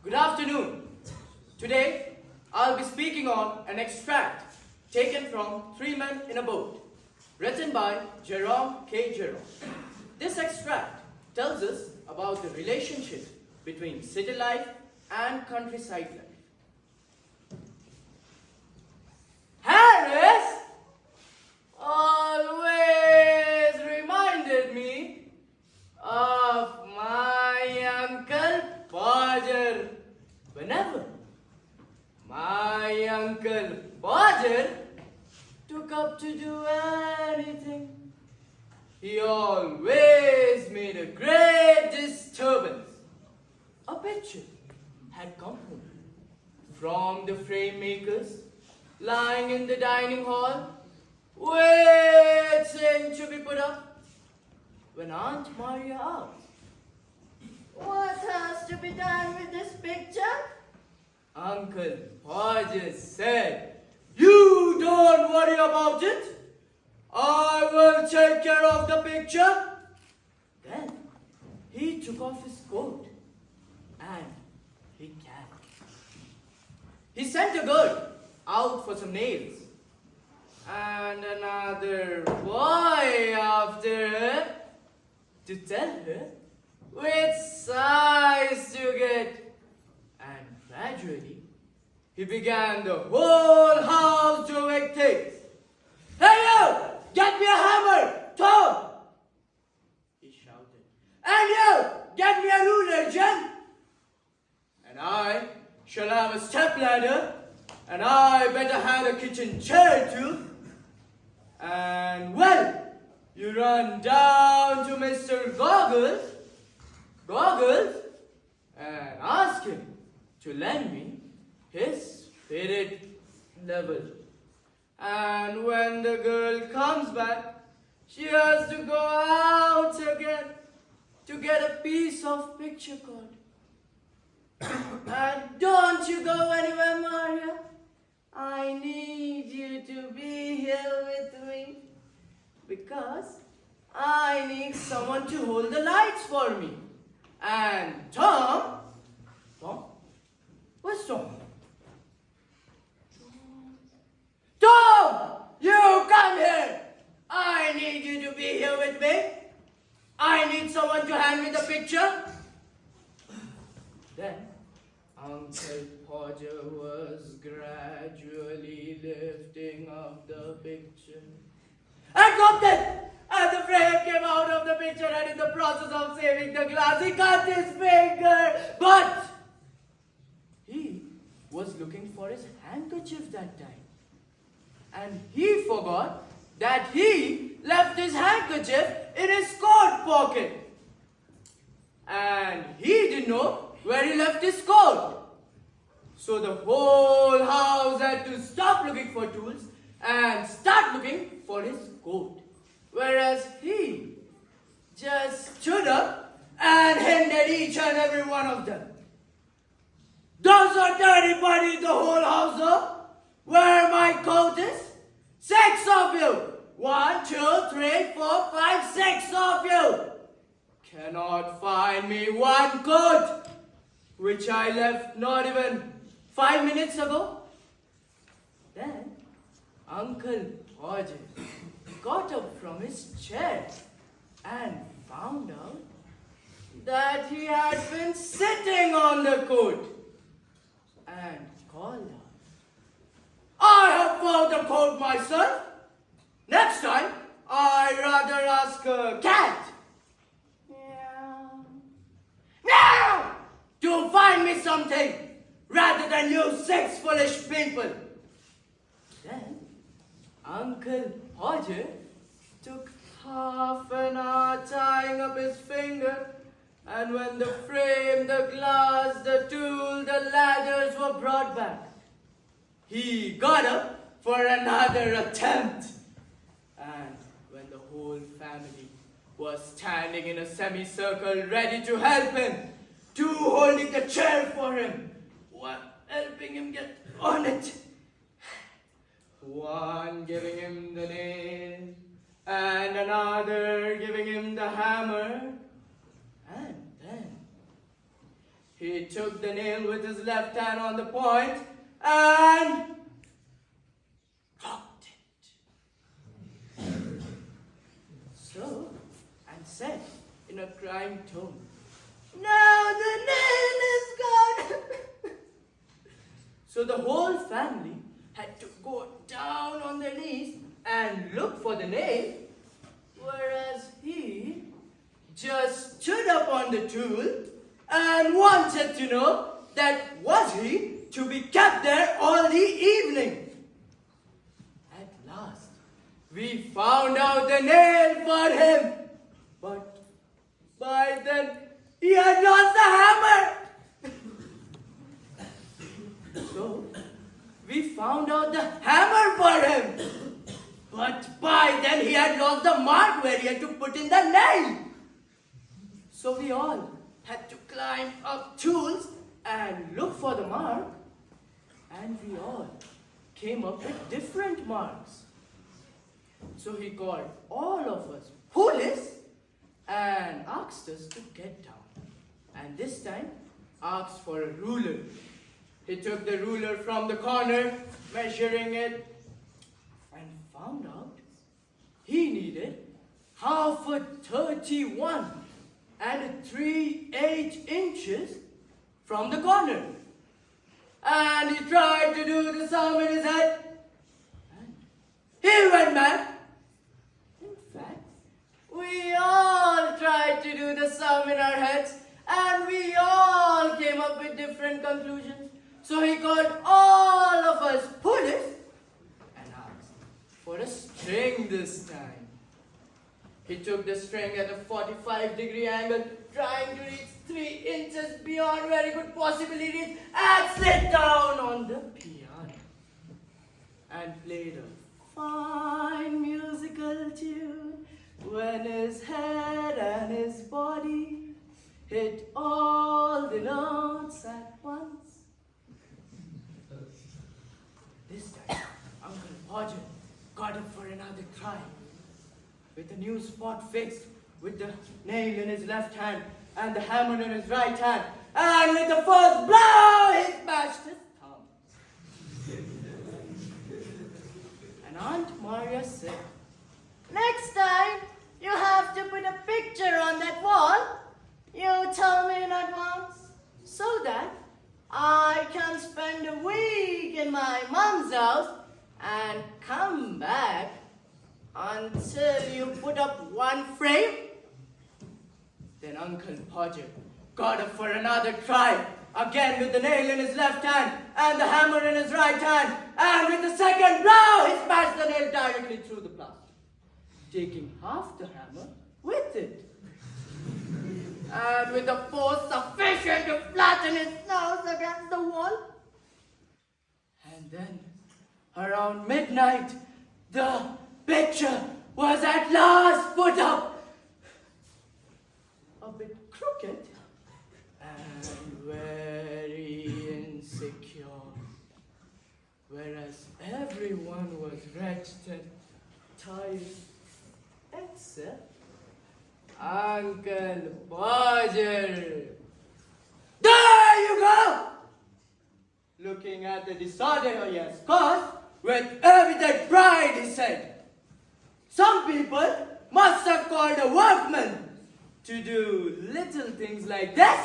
Good afternoon. Today, I'll be speaking on an extract taken from Three Men in a Boat, written by Jerome K. Jerome. This extract tells us about the relationship between city life and countryside life. Harris always reminded me of my Uncle Podger. Whenever my Uncle Podger took up to do anything, he always made a great disturbance. A picture had come home from the frame makers, lying in the dining hall, waiting to be put up. When Aunt Maria asked, "What has to be done with this picture?" Uncle Podger said, "You don't worry about it. I will take care of the picture." Then he took off his coat and he capped. He sent a girl out for some nails and another boy after her to tell her which size to get. And gradually, he began the whole house doing things. "Hey you! Get me a hammer! Tom!" he shouted. "And you! Get me a ruler, Jen! And I shall have a stepladder, and I better have a kitchen chair too. And well, you run down to Mr. Goggles, and ask him to lend me his spirit level. And when the girl comes back, she has to go out again to get a piece of picture card. And don't you go anywhere, Maria. I need you to be here with me because I need someone to hold the lights for me. And Tom? Where's Tom? Tom! You come here! I need you to be here with me. I need someone to hand me the picture." Then Uncle Podger was gradually lifting up the picture. And dropped it! And the frame came out of the picture, and in the process of saving the glass, he cut his finger. But he was looking for his handkerchief that time. And he forgot that he left his handkerchief in his coat pocket. And he didn't know where he left his coat. So the whole house had to stop looking for tools and start looking for his coat. Whereas he just stood up and handed each and every one of them. "Doesn't anybody in the whole house know where my coat is? 6 of you! 1, 2, 3, 4, 5, 6 of you! Cannot find me one coat, which I left not even 5 minutes ago?" Then Uncle Podger got up from his chair and found out that he had been sitting on the coat and called out, "I have found the coat myself. Next time, I'd rather ask a cat now to find me something rather than you 6 foolish people." Then Uncle Podger took half an hour tying up his finger, and when the frame, the glass, the tool, the ladders were brought back, he got up for another attempt. And when the whole family was standing in a semicircle ready to help him, 2 holding the chair for him, 1 helping him get on it, 1 giving him the nail, and another giving him the hammer. And then He took the nail with his left hand on the point and dropped it. So, and said in a crying tone, "Now the nail is gone." So the whole family had to go down on their knees and look for the nail, whereas he just stood up on the tool and wanted to know that was he to be kept there all the evening. At last, we found out the nail for him, but by then he had lost the hammer. So, we found out the hammer for him, but by then he had lost the mark where he had to put in the nail. So we all had to climb up tools and look for the mark, and we all came up with different marks. So he called all of us police and asked us to get down, and this time asked for a ruler. He took the ruler from the corner, measuring it, and found out he needed half a 31 and 3/8 inches from the corner. And he tried to do the sum in his head, and he went mad. In fact, we all tried to do the sum in our heads, and we all came up with different conclusions. So he called all of us police and asked for a string this time. He took the string at a 45-degree angle, trying to reach 3 inches beyond where he could possibly reach, and slid down on the piano and played a fine musical tune when his head and his body hit all the notes at once. This time, Uncle Podger got up for another try. With the new spot fixed, with the nail in his left hand and the hammer in his right hand, and with the first blow, he smashed his thumb. And Aunt Maria said, "Next time, you have to put a picture on that wall. You tell me in advance, so that I can spend a week in my mom's house and come back until you put up one frame." Then Uncle Podger got up for another try, again with the nail in his left hand and the hammer in his right hand, and with the second blow, he smashed the nail directly through the plaster, taking half the hammer with it. And with a force sufficient to flatten his nose against the wall. And then, around midnight, the picture was at last put up. A bit crooked and very insecure. Whereas everyone was wretched and tired, except Uncle Podger. "There you go!" Looking at the disorder he has caused, with evident pride, he said, "Some people must have called a workman to do little things like this."